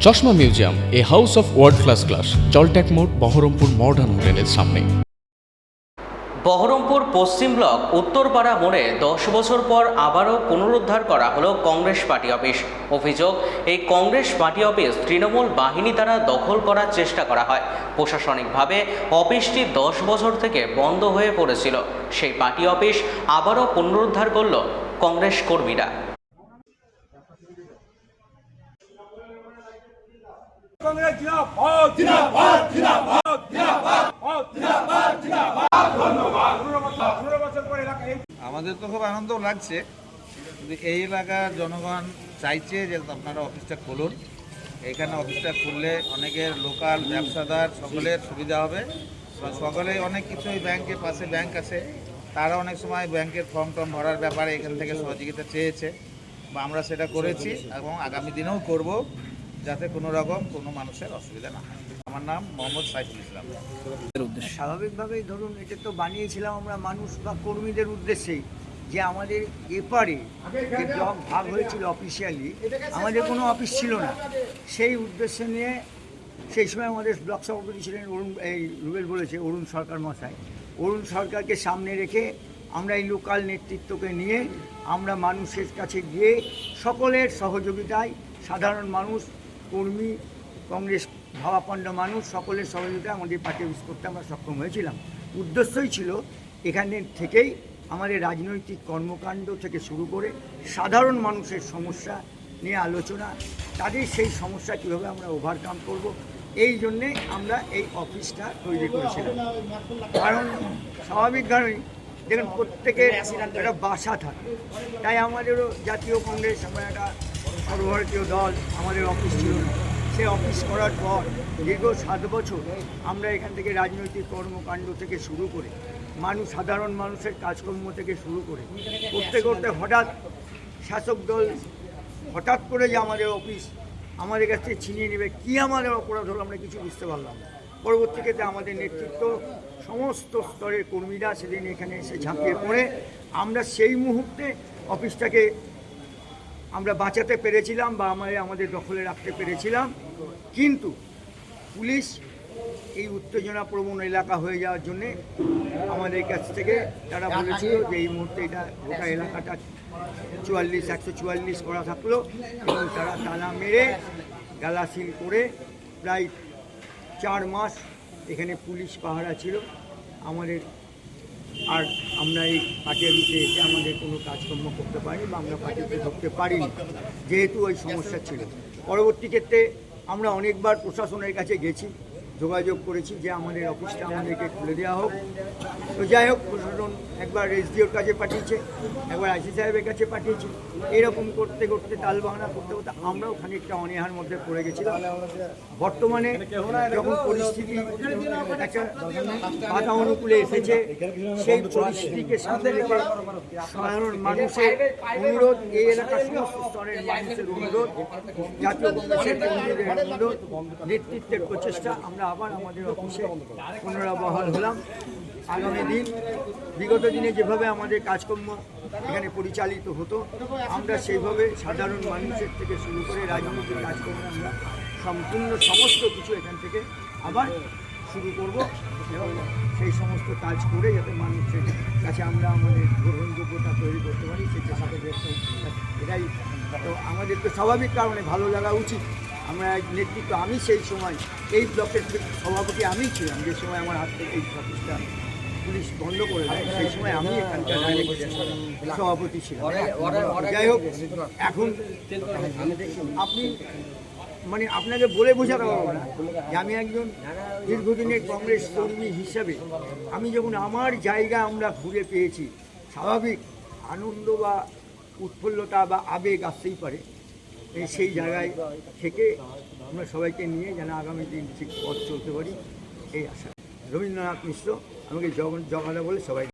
চশমা museum, a house of world class, জলট্যাক মোড়, বহরমপুর মডার্ন হোটেলের সামনে। বহরমপুর পশ্চিম ব্লক উত্তরপাড়া মোড়ে 10 বছর পর আবারও পুনরুদ্ধার করা হলো কংগ্রেস পার্টি অফিস। অভিযোগ, এই কংগ্রেস পার্টি অফিস তৃণমূল বাহিনী দ্বারা দখল করার চেষ্টা করা হয়। প্রশাসনিকভাবে অফিসটি 10 বছর থেকে বন্ধ হয়ে পড়েছিল। সেই পার্টি অফিস আবারও পুনরুদ্ধার করল কংগ্রেস কর্মীরা। আমাদের তো খুব আনন্দ লাগছে, কিন্তু এই এলাকার জনগণ চাইছে যে আপনারা অফিসটা খুলুন। এখানে অফিসটা খুললে অনেকের লোকাল ব্যবসাদার সকলের সুবিধা হবে। সকলে অনেক কিছুই ব্যাংকের পাশে ব্যাংক আছে, তারা অনেক সময় ব্যাংকের ফর্ম টর্ম ভরার ব্যাপারে এখান থেকে সহযোগিতা চেয়েছে, বা আমরা সেটা করেছি এবং আগামী দিনেও করব, যাতে কোনো রকম কোনো মানুষের অসুবিধা না হয়। আমার নাম মোহাম্মদ সাইফুল ইসলাম। স্বাভাবিকভাবেই ধরুন, এটা তো বানিয়েছিলাম আমরা মানুষ বা কর্মীদের উদ্দেশ্যেই, যে আমাদের এপারে যে ব্লক ভাগ হয়েছিল অফিসিয়ালি, আমাদের কোনো অফিস ছিল না। সেই উদ্দেশ্য নিয়ে সেই সময় আমাদের ব্লক সভাপতি ছিলেন রুবেল বলেছে অরুণ সরকার মশাই। অরুণ সরকারকে সামনে রেখে আমরা এই লোকাল নেতৃত্বকে নিয়ে আমরা মানুষের কাছে গিয়ে সকলের সহযোগিতায়, সাধারণ মানুষ, কর্মী, কংগ্রেস ভাবাপন্ন মানুষ, সকলের সহযোগিতায় আমাদের পার্টি অফিস করতে আমরা সক্ষম হয়েছিলাম। উদ্দেশ্যই ছিল এখানে থেকেই আমাদের রাজনৈতিক কর্মকাণ্ড থেকে শুরু করে সাধারণ মানুষের সমস্যা নিয়ে আলোচনা, তাদের সেই সমস্যা কীভাবে আমরা ওভারকাম করব, এই জন্যে আমরা এই অফিসটা তৈরি করেছিলাম। কারণ স্বাভাবিকভাবেই দেখুন, প্রত্যেকের একটা বাসা থাকে, তাই আমাদেরও জাতীয় কংগ্রেস, আমরা একটা সর্বভারতীয় দল, আমাদের অফিস ছিল না। সে অফিস করার পর দীর্ঘ 7 বছর আমরা এখান থেকে রাজনৈতিক কর্মকাণ্ড থেকে শুরু করে সাধারণ মানুষের কাজকর্ম থেকে শুরু করে করতে করতে হঠাৎ শাসক দল হঠাৎ করে যে আমাদের অফিস আমাদের কাছ থেকে ছিনিয়ে নেবে, কী আমাদের অপরাধ হলো আমরা কিছু বুঝতে পারলাম না। পরবর্তীতে আমাদের নেতৃত্ব, সমস্ত স্তরের কর্মীরা সেদিন এখানে এসে ঝাঁপিয়ে পড়ে আমরা সেই মুহূর্তে অফিসটাকে আমরা বাঁচাতে পেরেছিলাম বা আমাদের দখলে রাখতে পেরেছিলাম। কিন্তু পুলিশ এই উত্তেজনাপ্রবণ এলাকা হয়ে যাওয়ার জন্যে আমাদের কাছ থেকে তারা বলেছিল যে এই মুহূর্তে এটা গোটা এলাকাটা 144 করা থাকলো, এবং তারা তালা মেরে গালাসিল করে প্রায় 4 মাস এখানে পুলিশ পাহারা ছিল আমাদের। আর আমরা এই পার্টি অফিসে এসে আমাদের কোনো কাজকর্ম করতে পারিনি বা আমরা পার্টিতে ঢুকতে পারিনি, যেহেতু ওই সমস্যা ছিল। পরবর্তী ক্ষেত্রে আমরা অনেকবার প্রশাসনের কাছে গেছি, যোগাযোগ করেছি যে আমাদের অফিসটা আমাদেরকে খুলে দেওয়া হোক। তো যাই হোক, প্রশাসন একবার এসডিওর কাছে পাঠিয়েছে, একবার আইসি সাহেবের কাছে পাঠিয়েছে। এরকম করতে করতে তালবাহানা করতে করতে আমরাও খানিকটা অনীহার মধ্যে পড়ে গেছিলাম। বর্তমানে যখন পরিস্থিতি একটা বাধা অনুকূলে এসেছে, সেই পরিস্থিতিকে সামনে রেখে সাধারণ মানুষের অনুরোধ, এই এলাকার সমস্ত স্তরের মানুষের অনুরোধ, জাতীয় কংগ্রেসের কর্মীদের অনুরোধ, নেতৃত্বের প্রচেষ্টা, আমরা আবার আমাদের অফিসে পুনরাবহাল হলাম। আগামী দিন, বিগত দিনে যেভাবে আমাদের কাজকর্ম এখানে পরিচালিত হতো, আমরা সেইভাবে সাধারণ মানুষের থেকে শুরু করে রাজনৈতিক কাজকর্ম আমরা সম্পূর্ণ সমস্ত কিছু এখান থেকে আবার শুরু করব, এবং সেই সমস্ত কাজ করে যাতে মানুষের কাছে আমরা আমাদের গ্রহণযোগ্যতা তৈরি করতে পারি, সেই চেষ্টা ব্যস্ত। এটাই তো আমাদের তো স্বাভাবিক কারণে ভালো লাগা উচিত। আমরা নেতৃত্ব, আমি সেই সময় এই ব্লকের সভাপতি আমি ছিলাম, যে সময় আমার হাত থেকে এই অফিসটা পুলিশ বন্ধ করে দেয়, সেই সময় আমি এখানকার সভাপতি ছিলাম। যাই হোক, এখন আপনি আপনাকে বলে বোঝাতে পারবো না যে আমি একজন দীর্ঘদিনের কংগ্রেস কর্মী হিসাবে আমি যখন আমার জায়গা আমরা ঘুরে পেয়েছি, স্বাভাবিক আনন্দ বা উৎফুল্লতা বা আবেগ আসতেই পারে। সেই জায়গায় থেকে আমরা সবাইকে নিয়ে যেন আগামী দিন ঠিক পথ চলতে পারি, এই আশা। রবীন্দ্রনাথ মিশ্র আমাকে জগাদা বলে সবাই